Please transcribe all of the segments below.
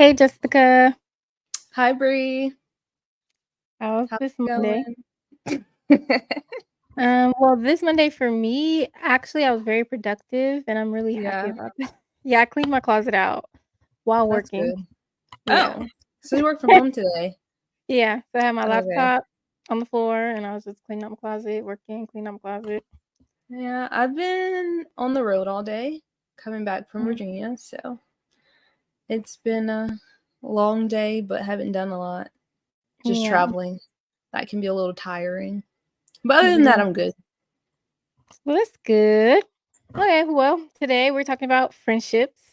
Hey Jessica, Hi, Bree. how's How's this it Monday? going? Well, this Monday for me, actually, I was very productive and I'm really happy Yeah, about that. Yeah, I cleaned my closet out while that's working. good. Yeah. Oh, so you work from home today? Yeah, so I had my Okay. laptop on the floor and I was just cleaning out my closet, working, cleaning out my closet. Yeah, I've been on the road all day, coming back from Mm, Virginia, so it's been a long day, but haven't done a lot. Just Yeah, traveling. That can be a little tiring. But other than that, yeah. I'm good. Well, that's good. Okay, well, today we're talking about friendships.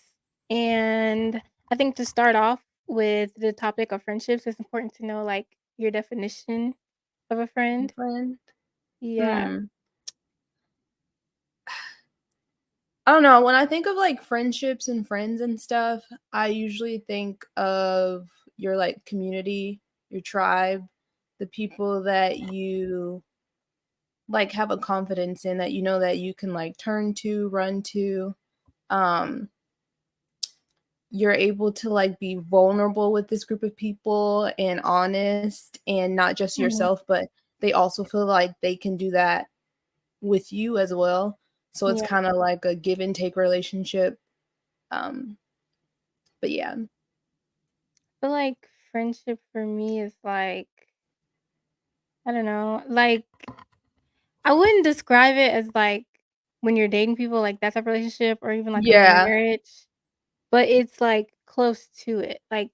And I think to start off with the topic of friendships, it's important to know like your definition of a friend. Friend? Yeah. Hmm. I don't know. When I think of like friendships and friends and stuff, I usually think of your like community, your tribe, the people that you like have a confidence in that you know that you can like turn to, run to. Um you're able to like be vulnerable with this group of people and honest and not just Mhm. yourself, but they also feel like they can do that with you as well. So it's Yeah. kind of like a give and take relationship. Um but yeah. I feel like friendship for me is like, I don't know, like I wouldn't describe it as like when you're dating people, like that type of relationship or even like a Yeah. marriage, but it's like close to it. Like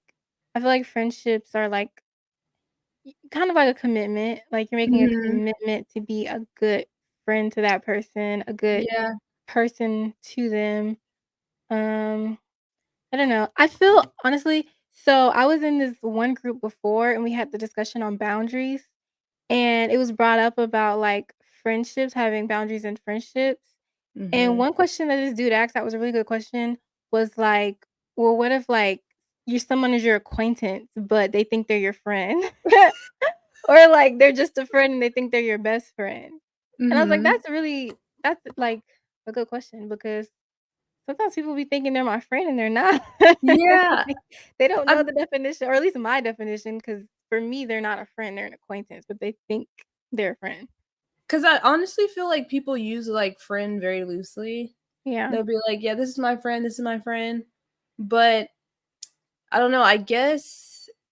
I feel like friendships are like kind of like a commitment. Like you're making a Mhm. commitment to be a good friend to that person, a good Yeah. person to them. Um, I don't know. I feel honestly, so I was in this one group before and we had the discussion on boundaries and it was brought up about like friendships, having boundaries in friendships. And Mhm. one question that this dude asked that was a really good question was like, well, what if like you someone is your acquaintance, but they think they're your friend? Or, like, they're just a friend and they think they're your best friend. And I was like, Mhm. that's, like, a good question because sometimes people be thinking they're my friend and they're not. Yeah. Like, they don't I know the definition, or at least my definition, because for me, they're not a friend, they're an acquaintance, but they think they're a friend. Cause I honestly feel like people use like friend very loosely. Yeah. They'll be like, "Yeah, this is my friend. This is my friend." But I don't know.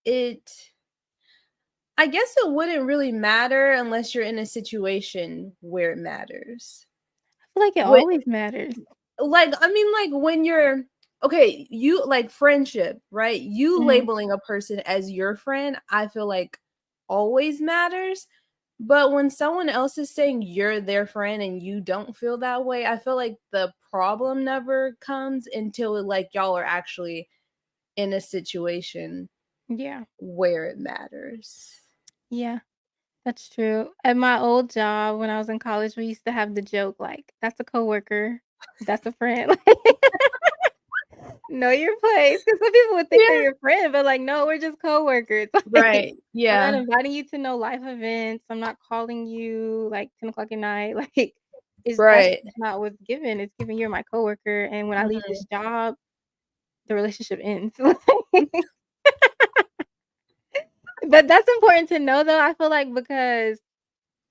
It I guess it wouldn't really matter unless you're in a situation where it matters. I feel like it What always matters. like I mean like when you're okay, you like friendship, right? You Mhm. labeling a person as your friend, I feel like always matters. But when someone else is saying you're their friend and you don't feel that way, I feel like the problem never comes until like y'all are actually in a situation Yeah. where it matters. Yeah, that's true. At my old job, when I was in college, we used to have the joke, like, "That's a coworker. That's a friend." Know your place, because some people would think they're Yeah. your friend, but, like, "No, we're just coworkers." Like, Right. I'm not Yeah. inviting you to no life events, I'm not calling you, like, 10 o'clock at night, like, that's Right. just not what's given, it's given you're my coworker, and when I leave this Mhm. job, the relationship ends. But that's important to know, though, I feel like, because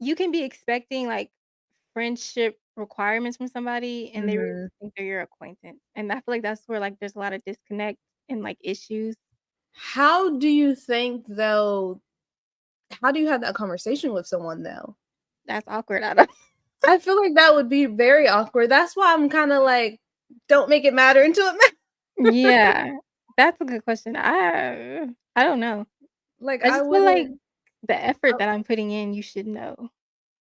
you can be expecting, like, friendship requirements from somebody, and they really Mhm. think they're your acquaintance, and I feel like that's where, like, there's a lot of disconnect and, like, issues. How do you think though how do you have that conversation with someone though? That's awkward, I don't I feel like that would be very awkward. That's why I'm kinda like, don't make it matter until it matters. Yeah, that's a good question. I don't know. Like, I I just feel like wouldn't the effort I that I'm putting in, you should know.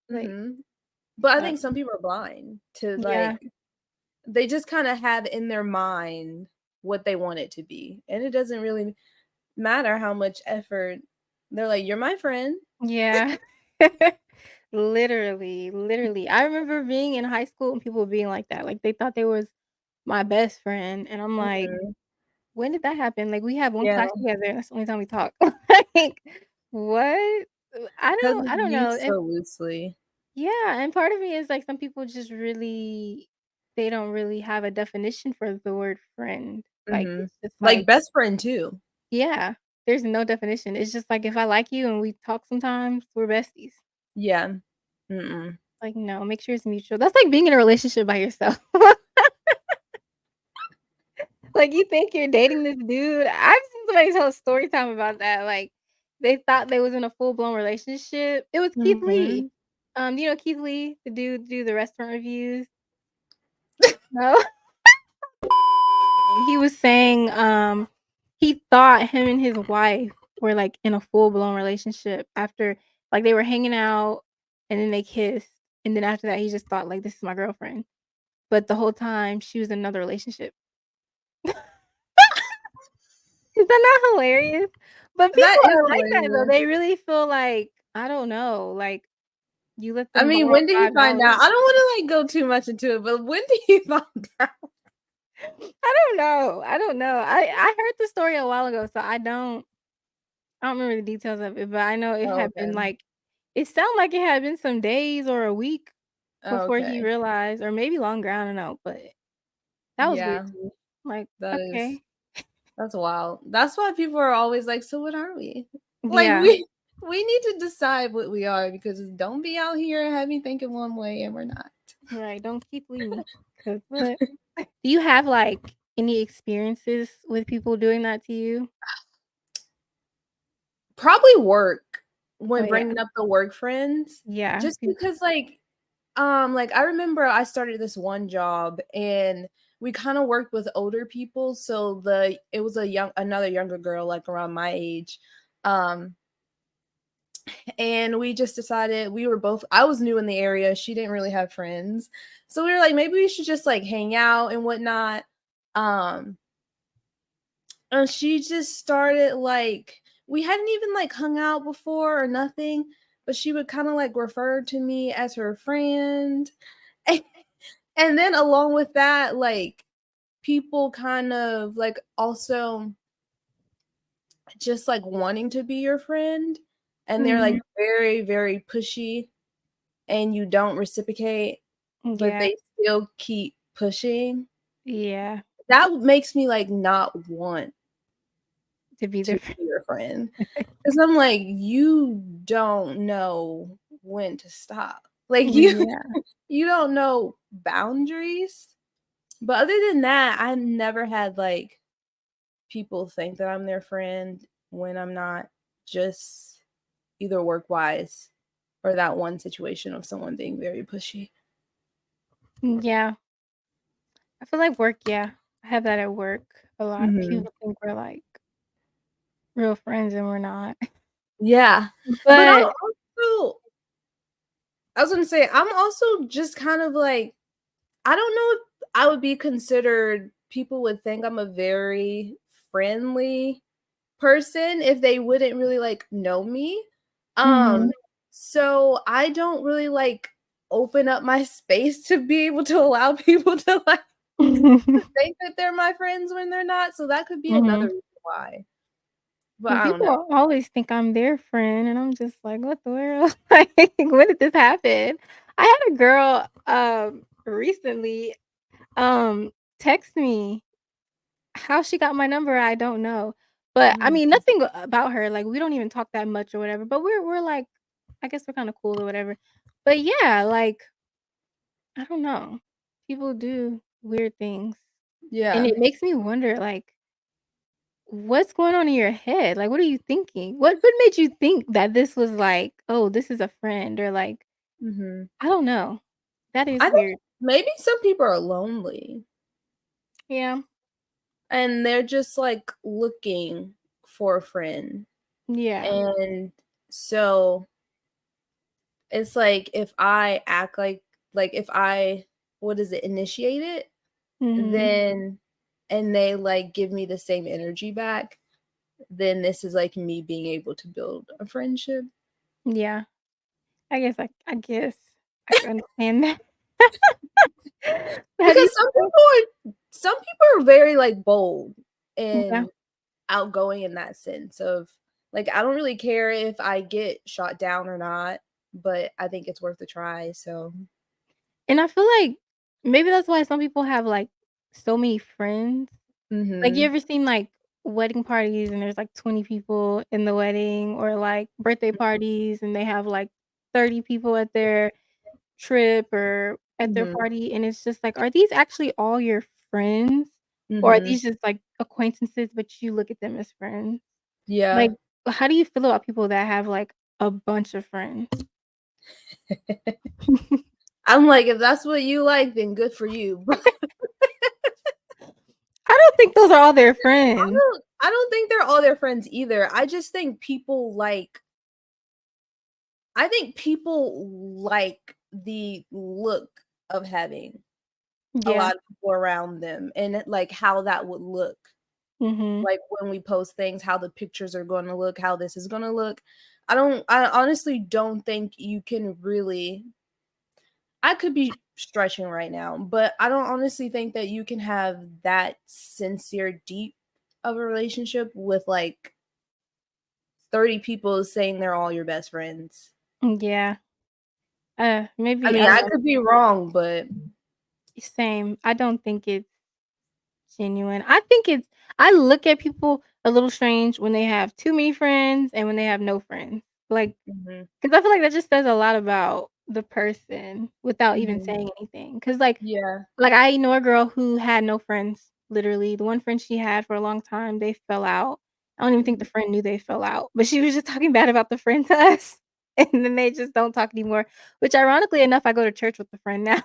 Like, mhm. But I I think don't some know. people are blind to, Yeah, like they just kinda have in their mind what they want it to be, and it doesn't really matter how much effort they're like, "You're my friend." yeah. Literally. I remember being in high school and people being like that, like, they thought they was my best friend, and I'm like, Mhm. "When did that happen?" Like, we have one Yeah, class together, and that's the only time we talk. Like, what? because I it's don't know, used and so loosely. yeah, and part of me is, like, some people just really they don't really have a definition for the word friend. Like, Mhm. it's just Like, like best friend too. yeah, there's no definition. It's just like if I like you and we talk sometimes, we're besties. Yeah. Mm-mm. Like, no, make sure it's mutual. That's like being in a relationship by yourself. Like, you think you're dating this dude. I've seen somebody tell a story time about that, like, they thought they was in a full-blown relationship. It was Keith Lee. Mhm. You know Keith Lee, the dude do the restaurant reviews? No? And he was saying, he thought him and his wife were, like, in a full-blown relationship after like, they were hanging out, and then they kissed, and then after that, he just thought, like, "This is my girlfriend." But the whole time, she was in another relationship. Is that not hilarious? But That people is are like that, though. hilarious. They really feel like I don't know, like, you let I them mean, borrow when did he find $5. out? I don't wanna, like, go too much into it, but when did he find out? I don't know. I don't know. I heard the story a while ago, so I don't remember the details of it, but I know it Oh, had been, okay. like it sounded like it had been some days or a week Oh, before he okay. realized or maybe longer, I don't know, but that was weird Yeah, to me. Like, that is okay. that's wild. That's why people are always like, "So what are we?" Like, Yeah, we need to decide what we are because don't be out here and have me thinking one way and we're not. right, don't keep leaving me, 'cause what? Do you have, like, any experiences with people doing that to you? Probably work, Oh, when yeah. bringing up the work friends, Yeah, just because, like, I remember I started this one job and we kinda worked with older people, so it was another younger girl, like, around my age, um, and we just decided we were both I was new in the area, she didn't really have friends, so we were like, "Maybe we should just, like, hang out and whatnot," um, and she just started, like we hadn't even, like, hung out before or nothing, but she would kinda, like, refer to me as her friend, and then along with that, like, people kind of, like, also just, like, wanting to be your friend, and they're, like, Mhm. very, very pushy, and you don't reciprocate, but Yeah, they still keep pushing. yeah, That makes me, like, not want to be to different. be your friend, 'cause I'm like, "You don't know when to stop." Like, you Yeah. you don't know boundaries, but other than that, I never had, like, people think that I'm their friend when I'm not, just either work-wise or that one situation of someone being very pushy. Yeah. I feel like work, yeah. I have that at work a lot. Mhm. People think we're, like, real friends and we're not. Yeah, but I'm But also I was gonna say, I'm also just kind of like I don't know if I would be considered people would think I'm a very friendly person if they wouldn't really, like, know me. Um, mhm. so I don't really, like, open up my space to be able to allow people to, like, think that they're my friends when they're not, so that could be another Mhm. reason why, but And I don't people know. always think I'm their friend, and I'm just like, "What the world? Like, when did this happen?" I had a girl, recently, text me. How she got my number, I don't know. But, I mean, Mhm. nothing about her, like, we don't even talk that much or whatever, but we're, like I guess we're kinda cool or whatever. But, yeah, like, I don't know. People do weird things, and Yeah. it makes me wonder, like, what's going on in your head? Like, what are you thinking? What made you think that this was, like, "Oh, this is a friend," or, like Mhm. I don't know. That is I think weird. maybe some people are lonely, Yeah. and they're just, like, looking for a friend, Yeah. and so it's like if I act like if I what is it, initiate it, Mhm. then and they, like, give me the same energy back, then this is, like, me being able to build a friendship. Yeah. I guess I can understand that. Have you Because some people are very, like, bold Yeah. and outgoing in that sense of, like, I don't really care if I get shot down or not, but I think it's worth a try, so And I feel like maybe that's why some people have, like, so many friends Like, you Mhm. ever seen, like, wedding parties and there's, like, 20 people in the wedding or, like, birthday parties and they have, like, 30 people at their trip or at their Mhm. party, and it's just like, are these actually all your friends? Or are Mhm. these just, like, acquaintances, but you look at them as friends? Like, Yeah. how do you feel about people that have, like, a bunch of friends? I'm like, "If that's what you like, then good for you." But I don't think those are all their friends. I don't think they're all their friends either. I just think people like I think people like the look of having a Yeah. lot of people around them and like how that would look. Mhm. Like when we post things, how the pictures are gonna look, how this is gonna look. I honestly don't think you can really I could be stretching right now, but I don't honestly think that you can have that sincere, deep of a relationship with like 30 people saying they're all your best friends. Yeah. I Maybe I mean, don't I know. could be wrong, but Same. I don't think it's genuine. I look at people a little strange when they have too many friends and when they have no friends. Like, mhm, 'cause I feel like that just says a lot about the person without even mhm. saying anything. 'Cause, like Yeah. like, I know a girl who had no friends, literally. The one friend she had for a long time, they fell out. I don't even think the Mhm, friend knew they fell out, but she was just talking bad about the friend to us, and then they just don't talk anymore, which ironically enough, I go to church with the friend now.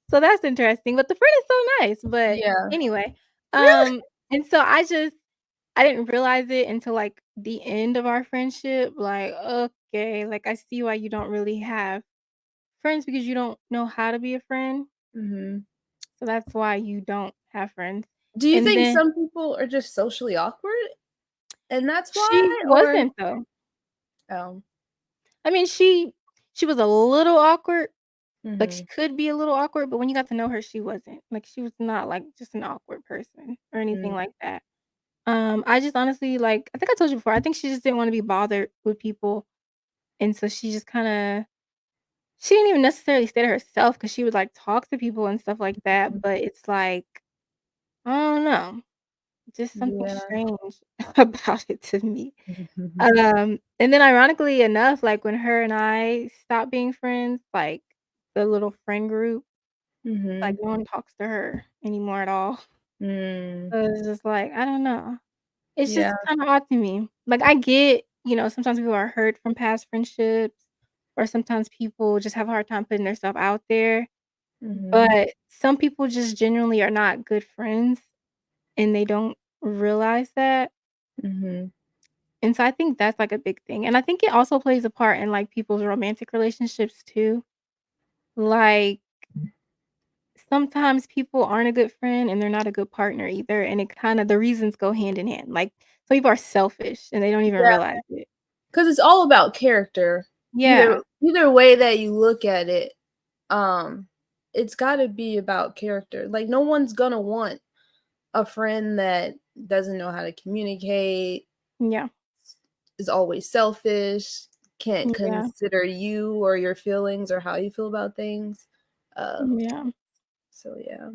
So that's interesting, but the friend is so nice, but yeah. anyway, Really? and so I didn't realize it until, like, the end of our friendship, like, okay, like, I see why you don't really have friends because you don't know how to be a friend, Mhm. so that's why you don't have friends, Do you and think then some people are just socially awkward and that's she why, or wasn't, though. oh, I mean, she was a little awkward, like, she mhm, could be a little awkward, but when you got to know her, she wasn't. Like, she was not, like, just an awkward person or anything mm, like that. I just honestly, like I think I told you before, I think she just didn't wanna be bothered with people, and so she just kinda she didn't even necessarily stay to herself because she would, like, talk to people and stuff like that, mhm, but it's like, I don't know, just something yeah. strange about it to me. Mhm, And then ironically enough, like, when her and I stopped being friends, like, the little friend group, like, mhm, no one talks to her anymore at all. mm, So it's just like, I don't know. It's yeah, just kinda odd to me. Like, I get, sometimes people are hurt from past friendships, or sometimes people just have a hard time putting their stuff out there, mhm, but some people just genuinely are not good friends, and they don't realize that, mhm. and so I think that's, like, a big thing, and I think it also plays a part in, like, people's romantic relationships too. Like, sometimes people aren't a good friend, and they're not a good partner either, and it kinda the reasons go hand in hand. Like, some people are selfish, and they don't even Yeah, realize it. 'cause it's all about character. Yeah. Either way that you look at it, um, it's gotta be about character. Like, no one's gonna want a friend that doesn't know how to communicate, Yeah. is always selfish, can't Yeah. consider you or your feelings or how you feel about things. Uh, Yeah. so yeah.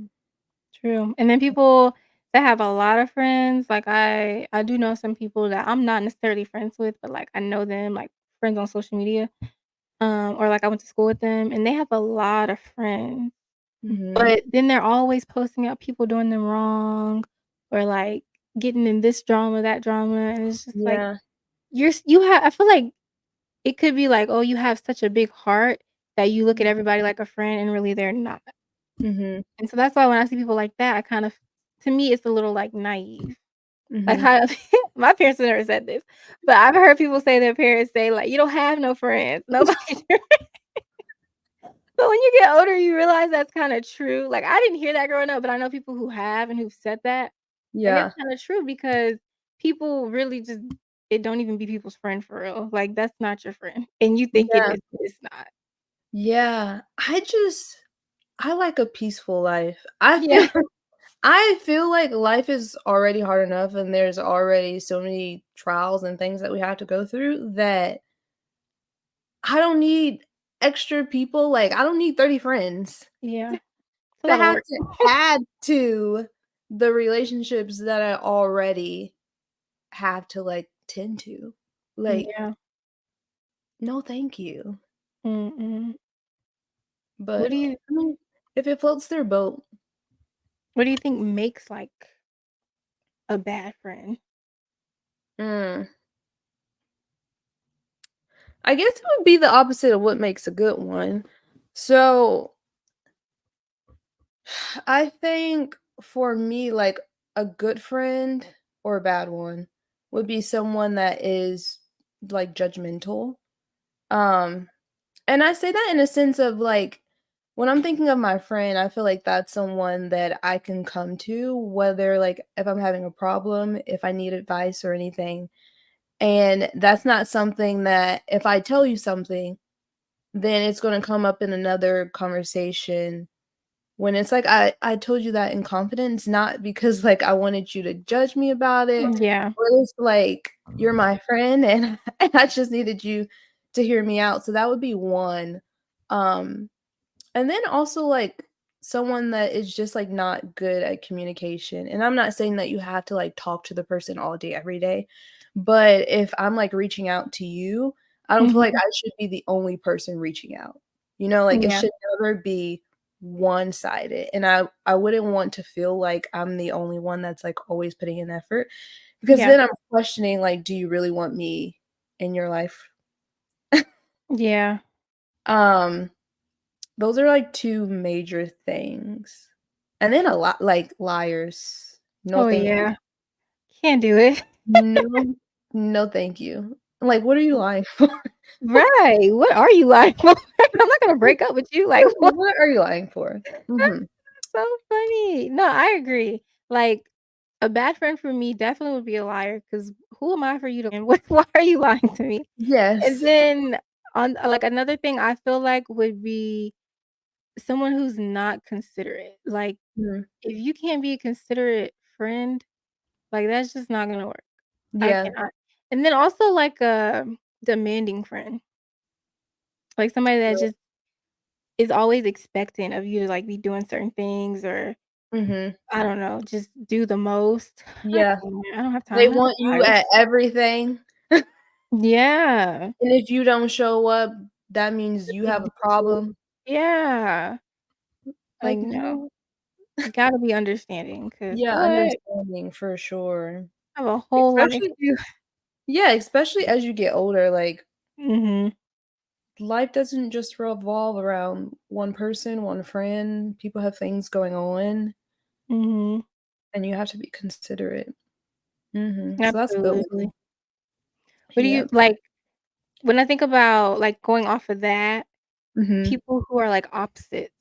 True. And then people that have a lot of friends, like, I do know some people that I'm not necessarily friends with, but, like, I know them, like, friends on social media, or, like, I went to school with them, and they have a lot of friends, Mhm. but then they're always posting up people doing them wrong or, like, getting in this drama, that drama, and it's just like, Yeah. you have I feel like it could be like, "Oh, you have such a big heart that you look at everybody like a friend," and really they're not. Mhm. And so that's why when I see people like that, I kind of to me, it's a little, like, naive. Like, Mhm. how my parents have never said this, but I've heard people say their parents say, like, "You don't have no friends. Nobody." But when you get older, you realize that's kinda true. Like, I didn't hear that growing up, but I know people who have and who've said that, and it's Yeah. kinda true because people really just it don't even be people's friend for real. Like, that's not your friend, and you think it Yeah. is, but it's not. Yeah. I like a peaceful life. I Yeah. feel I feel like life is already hard enough and there's already so many trials and things that we have to go through that I don't need extra people, like, I don't need 30 friends Yeah. It's a to lot of have work. to add to the relationships that I already have to, like, tend to. Like, Yeah. no, thank you. Mm-mm. What But, do you I mean, if it floats their boat, what do you think makes, like, a bad friend? mm, I guess it would be the opposite of what makes a good one. So, I think for me, like, a good friend or a bad one would be someone that is, like, judgmental. Um, and I say that in a sense of, like, when I'm thinking of my friend, I feel like that's someone that I can come to, whether, like, if I'm having a problem, if I need advice or anything. And that's not something that if I tell you something, then it's gonna come up in another conversation when it's like, I told you that in confidence, not because, like, I wanted you to judge me about it, Yeah. or it's like, you're my friend, and and I just needed you to hear me out, so that would be one. Um, and then also, like, someone that is just, like, not good at communication, and I'm not saying that you have to, like, talk to the person all day, every day, but if I'm, like, reaching out to you, I don't feel like Mhm. I should be the only person reaching out. You know, like, it Yeah. should never be one-sided, and I wouldn't want to feel like I'm the only one that's, like, always putting in effort, because Yeah. then I'm questioning, like, "Do you really want me in your life?" Yeah. Um Those are, like, 2 major things. And then a lot like, liars. No, Oh, thank you. yeah. Can't do it. No, no, thank you. Like, what are you lying for? Right. What are you lying for? I'm not gonna break up with you, like, what? What are you lying for? Mhm. So funny. No, I agree. Like, a bad friend for me definitely would be a liar because who am I for you to and what why are you lying to me? And Yes. then on like, another thing I feel like would be someone who's not considerate. Like, Mhm. if you can't be a considerate friend, like, that's just not gonna work. I Yeah. cannot. And then also, like, a demanding friend, like, somebody that True. just is always expecting of you to, like, be doing certain things or Mhm. I don't know, just do the most. Yeah. I don't have They time, I'm want you tired. at everything, Yeah. and if you don't show up, that means The you big have a deal. problem. Yeah. Like, Like, no. no. You gotta be understanding, cause Yeah, what? understanding for sure. I have a whole life Especially too. yeah, especially as you get older, like Mhm. life doesn't just revolve around one person, one friend. People have things going on, Mhm. and you have to be considerate. Mhm. So that's a good one. Absolutely. What do you Yeah. like, when I think about, like, going off of that, Mhm. people who are, like, opposites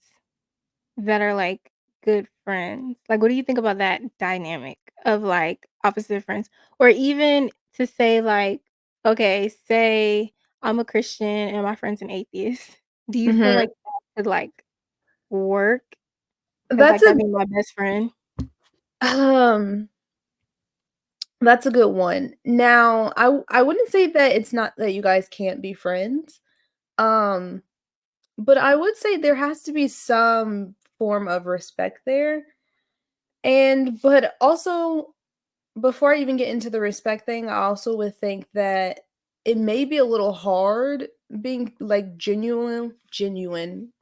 that are, like, good friends, like, what do you think about that dynamic of, like, opposite friends? Or even to say, like, okay, say I'm a Christian and my friend's an atheist. Do you feel Mhm. like that could, like, work? Cause That's like, a that'd be my best friend. um, that's a good one. Now, I wouldn't say that it's not that you guys can't be friends. Um, but I would say there has to be some form of respect there. And but also before I even get into the respect thing, I also would think that it may be a little hard being, like, genuine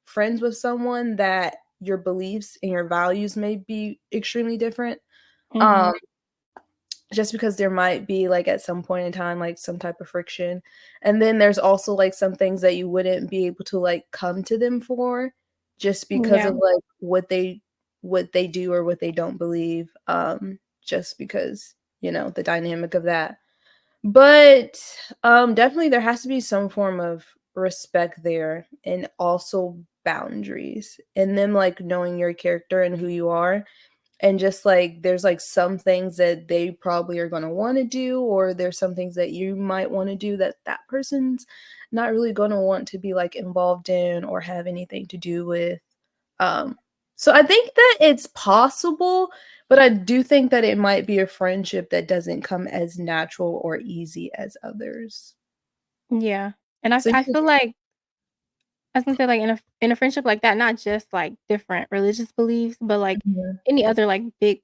friends with someone that your beliefs and your values may be extremely different, um, Mhm. just because there might be, like, at some point in time, like, some type of friction, and then there's also, like, some things that you wouldn't be able to, like, come to them for just because Yeah. of, like, what they do or what they don't believe, just because, the dynamic of that. But, definitely there has to be some form of respect there and also boundaries, and them, like, knowing your character and who you are, and just, like, there's, like, some things that they probably are gonna wanna do, or there's some things that you might wanna do that that person's not really gonna want to be, like, involved in or have anything to do with. Um, so I think that it's possible, but I do think that it might be a friendship that doesn't come as natural or easy as others. Yeah. And So I you feel like I was gonna say, like, in a friendship like that, not just, like, different religious beliefs, but, like, Mhm. any other, like, big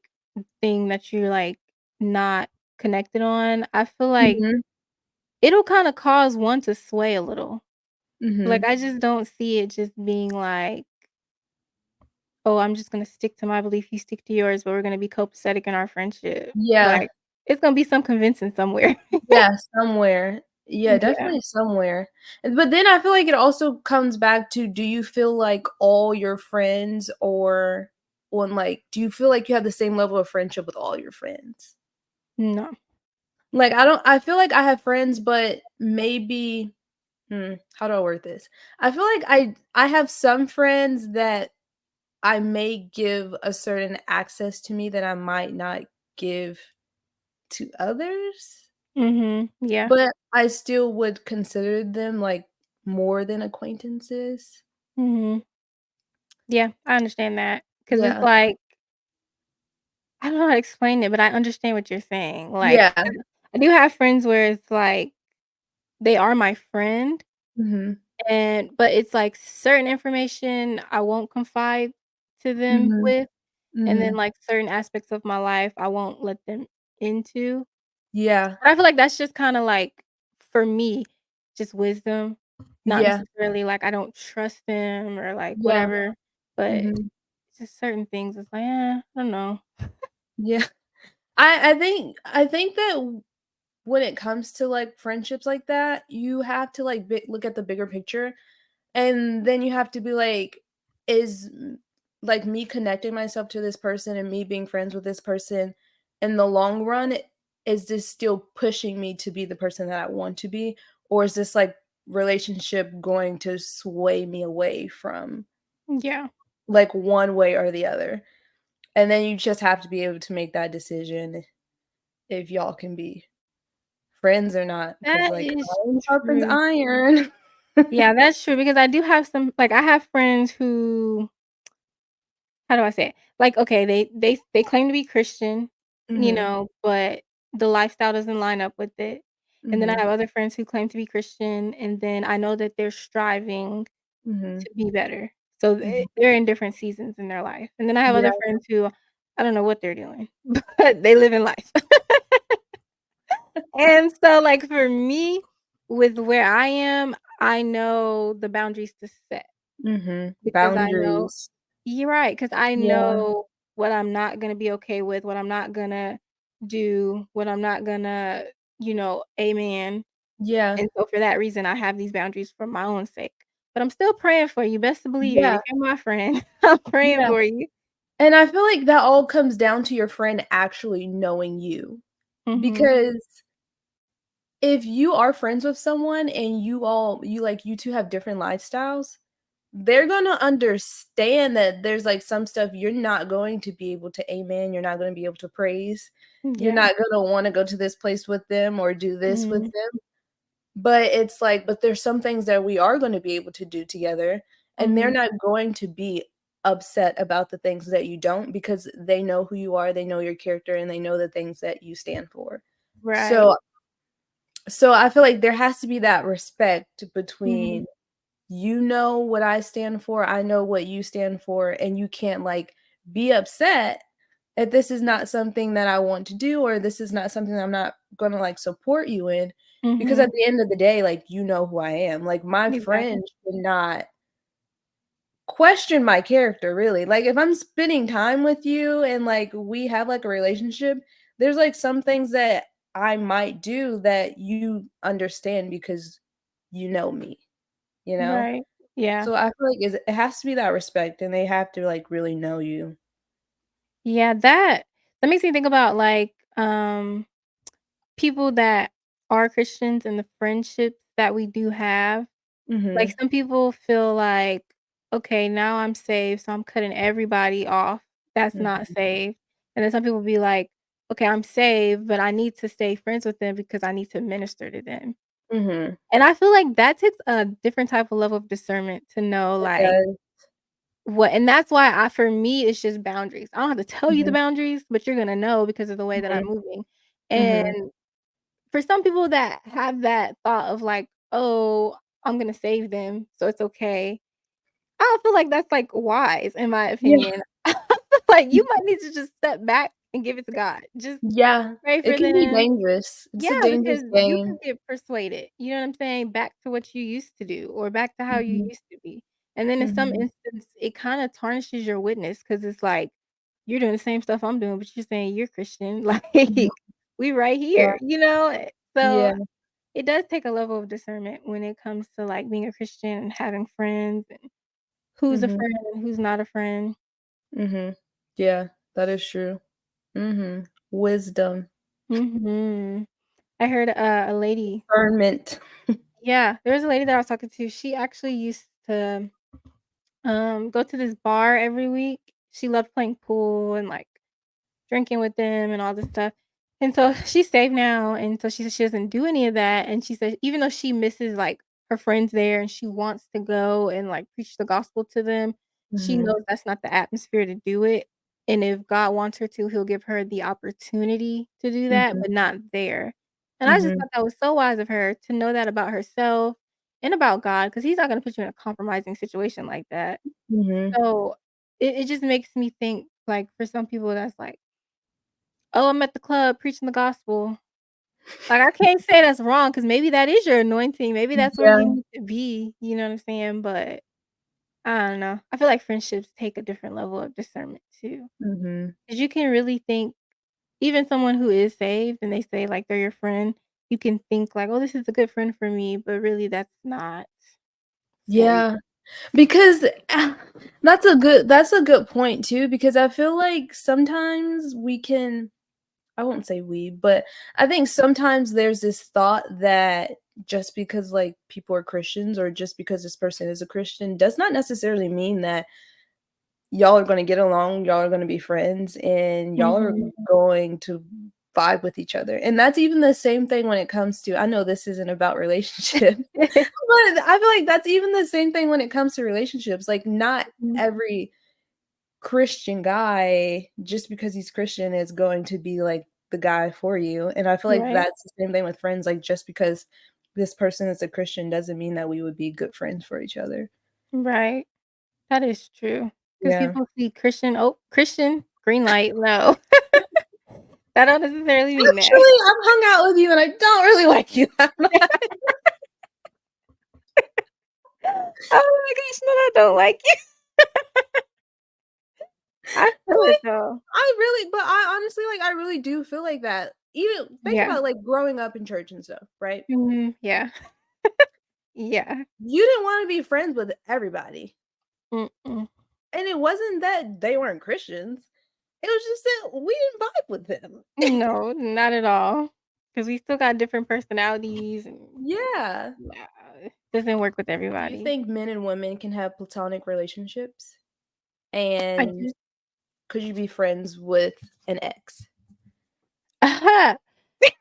thing that you're, like, not connected on, I feel like Mhm, it'll kinda cause one to sway a little. Like, mhm. I just don't see it just being like, "Oh, I'm just gonna stick to my belief, you stick to yours, but we're gonna be copacetic in our friendship." Yeah, Like, it's gonna be some convincing somewhere. yeah, somewhere. Yeah, Yeah. definitely somewhere. But then I feel like it also comes back to, do you feel like all your friends, or on, like, do you feel like you have the same level of friendship with all your friends? No. Like, I feel like I have friends, but maybe how do I word this? I feel like I have some friends that I may give a certain access to me that I might not give to others, Mhm. Yeah. but I still would consider them, like, more than acquaintances. Mhm. Yeah, I understand that because it's Yeah. like I don't know how to explain it, but I understand what you're saying, like, Yeah. 'cause I do have friends where it's like, they are my friend, Mhm. but it's like certain information I won't confide to them Mhm. with, and then, Mhm. like, certain aspects of my life I won't let them into. Yeah. But I feel like that's just kinda like, for me, just wisdom, not Yeah. necessarily like I don't trust them or like Yeah. whatever, but Mhm. just certain things, it's like, I don't know. Yeah. I think that when it comes to, like, friendships like that, you have to, like, look at the bigger picture, and then you have to be like, is like, me connecting myself to this person and me being friends with this person, in the long run, is this still pushing me to be the person that I want to be? Or is this, like, relationship going to sway me away from, Yeah, like, one way or the other? And then you just have to be able to make that decision if y'all can be friends or not, because, that like, is iron sharpens true. iron. Yeah, that's true because I do have some like, I have friends who how do I say it? Like, okay, they claim to be Christian, Mhm, but the lifestyle doesn't line up with it. And then I mhm, have other friends who claim to be Christian, and then I know that they're striving mhm, to be better. So mhm. they're in different seasons in their life. And then I have Yeah, other friends who I don't know what they're doing, but they live in life. And so, like, for me, with where I am, I know the boundaries to set mhm. because I know Boundaries. you're right, 'cause I Yeah, know what I'm not gonna be okay with, what I'm not gonna do, what I'm not gonna, amen. yeah, And so for that reason, I have these boundaries for my own sake. But I'm still praying for you, best to believe it. yeah, If you're my friend, I'm praying yeah, for you. and I feel like that all comes down to your friend actually knowing you, Mhm. because if you are friends with someone and you 2 have different lifestyles, they're gonna understand that there's, like, some stuff you're not going to be able to amen, you're not gonna be able to praise, you're Yeah. not gonna wanna go to this place with them or do this with Mhm. them, but it's like, but there's some things that we are gonna be able to do together, and they're Mhm. not going to be upset about the things that you don't, because they know who you are, they know your character, and they know the things that you stand for. Right. So I feel like there has to be that respect Mhm. between, you know what I stand for, I know what you stand for, and you can't, like, be upset if this is not something that I want to do, or this is not something that I'm not gonna, like, support you in, because Mhm. at the end of the day, like, you know who I am. Like, my Exactly. friend should not question my character, really. Like, if I'm spending time with you and, like, we have, like, a relationship, there's, like, some things that I might do that you understand because you know me, you know? Right. Yeah. So I feel like it has to be that respect, and they have to, like, really know you. Yeah, that makes me think about, like, people that are Christians and the friendships that we do have. Like, Mhm, some people feel like, "Okay, now I'm saved, so I'm cutting everybody off that's not mhm, saved." And then some people be like, "Okay, I'm saved, but I need to stay friends with them because I need to minister to them." mhm. And I feel like that takes a different type of level of discernment to know, It like, does. what and that's why for me, it's just boundaries. I don't have to tell you the Mhm, boundaries, but you're gonna know because of the way that mhm, I'm moving. mhm. And for some people that have that thought of like, "Oh, I'm gonna save them, so it's okay." I don't feel like that's, like, wise in my Yeah. opinion. I feel like you might need to just step back and give it to God. Just Yeah, pray it for can be them. dangerous. It's Yeah, a dangerous because you could game. get persuaded, you know what I'm saying, back to what you used to do or back to how you Mhm, used to be. And then in some mhm, instance, it kinda tarnishes your witness because it's like, you're doing the same stuff I'm doing, but you're saying you're Christian, mhm. like, we right Yeah, here, you know? yeah, So, it does take a level of discernment when it comes to, like, being a Christian and having friends and who's a mhm, friend and who's not a friend. mhm. Yeah, that is true. Mhm. Wisdom, Mhm. I heard, a lady discernment. yeah, there was a lady that I was talking to, she actually used to go to this bar every week. She loved playing pool and, like, drinking with them and all this stuff. And so she's saved now, and so she said she doesn't do any of that, and she said even though she misses, like, her friends there and she wants to go and, like, preach the gospel to them, she Mhm, knows that's not the atmosphere to do it, and if God wants her to, he'll give her the opportunity to do that, mhm, but not there. And I just mhm, thought that was so wise of her to know that about herself and about God, because He's not gonna put you in a compromising situation like that. mhm. So, it just makes me think, like, for some people that's like, "Oh, I'm at the club preaching the gospel." Like, I can't say that's wrong because maybe that is your anointing, maybe that's where you Yeah, need to be, you know what I'm saying? But, I don't know. I feel like friendships take a different level of discernment too, mhm. because you can really think even someone who is saved and they say, like, they're your friend, you can think like, "Oh, this is a good friend for me," but really that's not for you. Yeah, because that's a good point too, because I feel like sometimes we can I won't say we, but I think sometimes there's this thought that just because, like, people are Christians or just because this person is a Christian does not necessarily mean that y'all are gonna get along, y'all are gonna be friends, and y'all are Mhm. going to vibe with each other, and that's even the same thing when it comes to I know this isn't about relationships, but I feel like that's even the same thing when it comes to relationships, like, not Mhm. every Christian guy, just because he's Christian, is going to be, like, the guy for you, and I feel like Right, that's the same thing with friends, like, just because this person is a Christian doesn't mean that we would be good friends for each other. right. That is true. Because Yeah. people see Christian, "Oh, Christian, green light." No. That don't necessarily mean that. Actually, I've hung out with you and I don't really like you that much. Oh my gosh, no, I don't like you. I feel it Like, though. I honestly, like, I really do feel like that. Even think Yeah. about, like, growing up in church and stuff, right? Mhm, yeah. Yeah. You didn't wanna be friends with everybody, Mm-mm. and it wasn't that they weren't Christians, it was just that we didn't vibe with them. No, not at all. Because we still got different personalities and Yeah. yeah, it doesn't work with Do you everybody. think men and women can have platonic relationships? I And do could you be friends with an ex?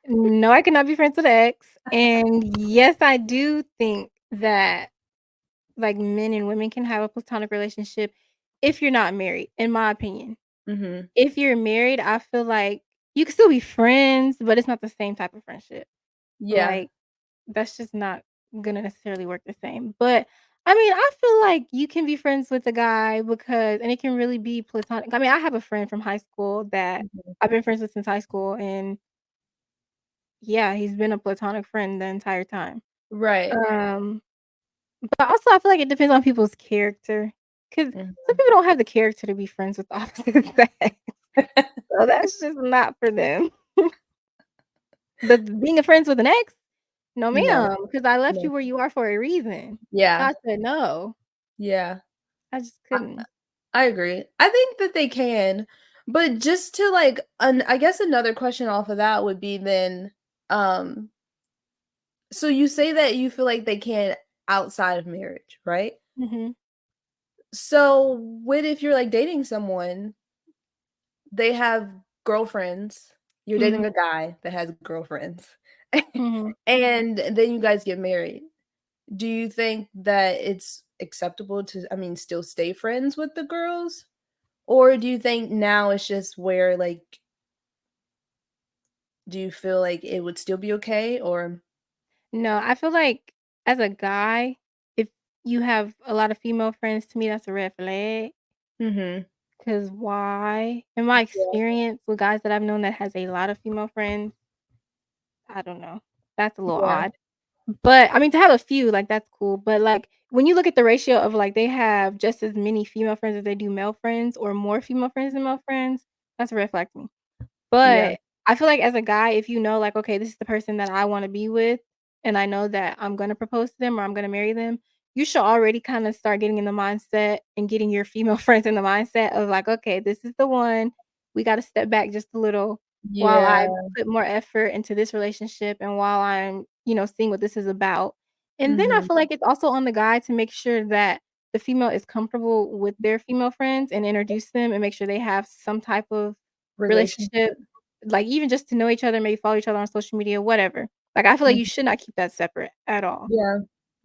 No, I cannot be friends with X, and yes, I do think that, like, men and women can have a platonic relationship if you're not married, in my opinion. Mhm. If you're married, I feel like you can still be friends, but it's not the same type of friendship. Yeah. Like, that's just not gonna necessarily work the same. But, I mean, I feel like you can be friends with a guy because and it can really be platonic. I mean, I have a friend from high school that Mhm. I've been friends with since high school, and yeah, he's been a platonic friend the entire time. Right. Um, but also I feel like it depends on people's character, because Mhm. some people don't have the character to be friends with the opposite sex. So that's just not for them. But being a friends with an ex? No, No, ma'am, because I left no. you where you are for a reason. Yeah, God said no. yeah. I just I couldn't. I agree. I think that they can, but just to, like, I guess another question off of that would be then, um, so you say that you feel like they can outside of marriage, right? Mhm, So, what if you're, like, dating someone, they have girlfriends, you're mhm, dating a guy that has girlfriends, mhm. and then you guys get married. Do you think that it's acceptable to, I mean, still stay friends with the girls? Or do you think now it's just where, like, do you feel like it would still be okay or No, I feel like as a guy, if you have a lot of female friends, to me, that's a red flag. Mhm. 'cause why? In my Yeah, experience with guys that I've known that has a lot of female friends, I don't know. That's a little yeah, odd. But, I mean, to have a few, like, that's cool, but, like, when you look at the ratio of, like, they have just as many female friends as they do male friends or more female friends than male friends, that's a red flag to me. yeah, But I feel like as a guy, if you know, like, "Okay, this is the person that I wanna be with, and I know that I'm gonna propose to them or I'm gonna marry them," you should already kinda start getting in the mindset and getting your female friends in the mindset of, like, "Okay, this is the one. We gotta step back just a little while yeah, I put more effort into this relationship and while I'm, seeing what this is about." And then I mhm, feel like it's also on the guy to make sure that the female is comfortable with their female friends and introduce them and make sure they have some type of relationship, relationship. like, even just to know each other, maybe follow each other on social media, whatever. Like, I feel like you Mhm, should not keep that separate at all. yeah,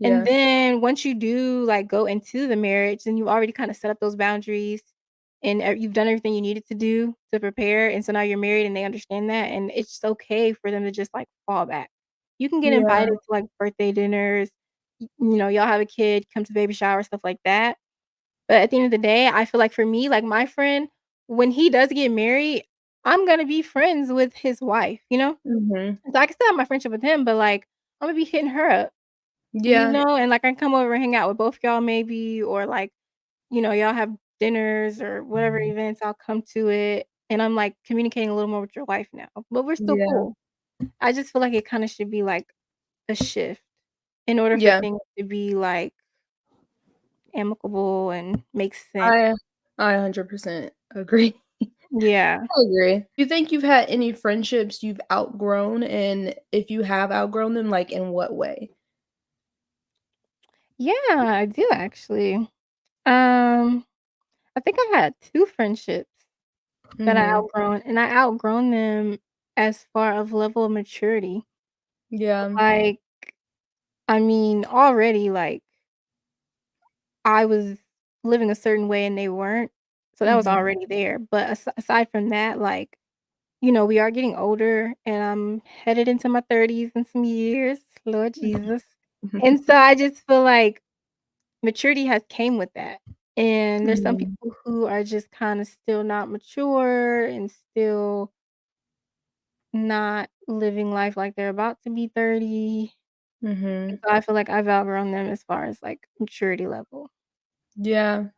And yeah, then once you do, like, go into the marriage, then you've already kinda set up those boundaries, and, you've done everything you needed to do to prepare, and so now you're married and they understand that, and it's okay for them to just, like, fall back. You can get invited yeah, to, like, birthday dinners, y'all have a kid, come to baby shower, stuff like that, but at the end of the day, I feel like for me, like, my friend, when he does get married, I'm gonna be friends with his wife, you know? mhm, So I can still have my friendship with him, but, like, I'm gonna be hitting her up, yeah, and, like, I can come over and hang out with both y'all maybe, or, like, y'all have dinners or whatever events, I'll come to it, and I'm, like, communicating a little more with your wife now, but we're still yeah, cool. I just feel like it kinda should be, like, a shift in order for yeah. things to be, like, amicable and make sense. I I 100% agree. Yeah. I agree. Do you think you've had any friendships you've outgrown, and if you have outgrown them, like, in what way? Yeah, I do actually. Um, I think I had 2 friendships that I Mhm. outgrown, and I outgrown them as far of level of maturity. Yeah. Like, I mean, already, like, I was living a certain way and they weren't, so that was Mhm. already there, but aside from that, like, we are getting older, and I'm headed into my 30s in some years, Lord Jesus, and so I just feel like maturity has came with that, and there's some Mhm. people who are just kinda still not mature and still not living life like they're about to be 30, and Mhm. so I feel like I've outgrown them as far as, like, maturity level. Yeah.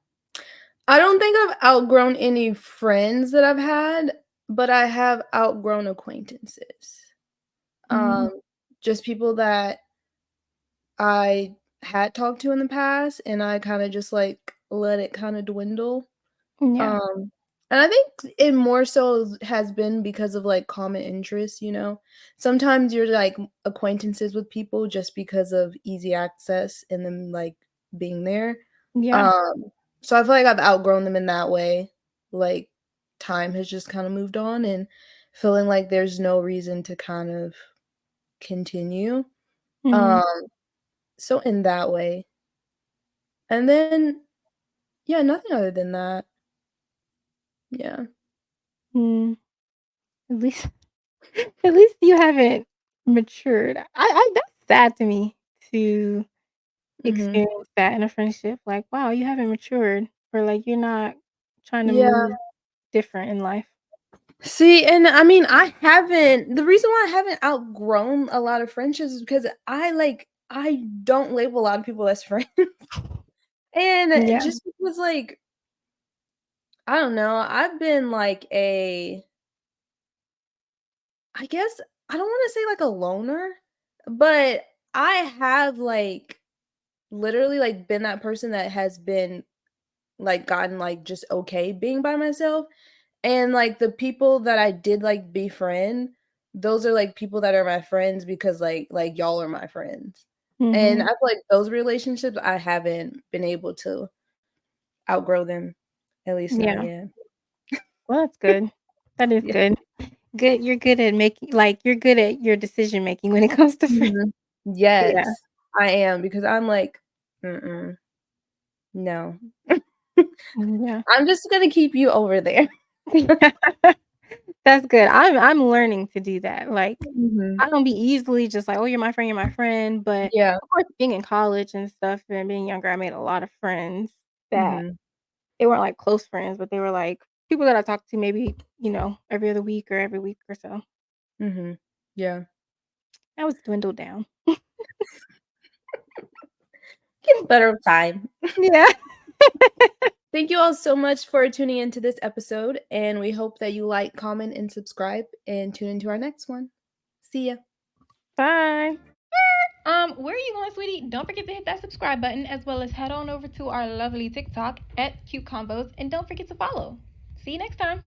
I don't think I've outgrown any friends that I've had, but I have outgrown acquaintances. Mhm. Um, just people that I had talked to in the past, and I kinda just, like, let it kinda dwindle. Yeah. Um, and I think it more so has been because of, like, common interests, you know? Sometimes you're, like, acquaintances with people just because of easy access and them, like, being there. Yeah. Um, so I feel like I've outgrown them in that way. Like, time has just kinda moved on and feeling like there's no reason to kind of continue. Mhm. Um, so in that way. And then, yeah, nothing other than that. Yeah. Mm. At least at least you haven't matured. That's sad to me to Mhm. experience that in a friendship, like, wow, you haven't matured, or, like, you're not trying to Yeah. move different in life. See, and I mean, I haven't the reason why I haven't outgrown a lot of friendships is because I don't label a lot of people as friends. And Yeah. just because, like, I don't know, I've been like I guess I don't wanna say like a loner, but I have, like, literally, like, been that person that has been, like, gotten, like, just okay being by myself. And, like, the people that I did, like, befriend, those are, like, people that are my friends because, like, y'all are my friends. And I Mhm. feel like those relationships, I haven't been able to outgrow them, at least not Yeah. yet. Well, that's good. That is Yeah. good. Good you're good at making like, you're good at your decision making when it comes to friends. Mhm. Yeah. Yes, I am because I'm like, "Mm-mm, no. Yeah. I'm just gonna keep you over there." That's good. I'm learning to do that, like, Mhm. I don't be easily just like, "Oh, you're my friend," but, Yeah. of course, being in college and stuff and being younger, I made a lot of friends that Mhm. they weren't, like, close friends, but they were, like, people that I talked to maybe, every other week or every week or so. Mhm. Yeah. That was dwindled down. Getting better with time. Yeah. Thank you all so much for tuning into this episode, and we hope that you like, comment, and subscribe, and tune into our next one. See ya. Bye. Where are you going, sweetie? Don't forget to hit that subscribe button as well as head on over to our lovely TikTok at CuteConvos and don't forget to follow. See you next time.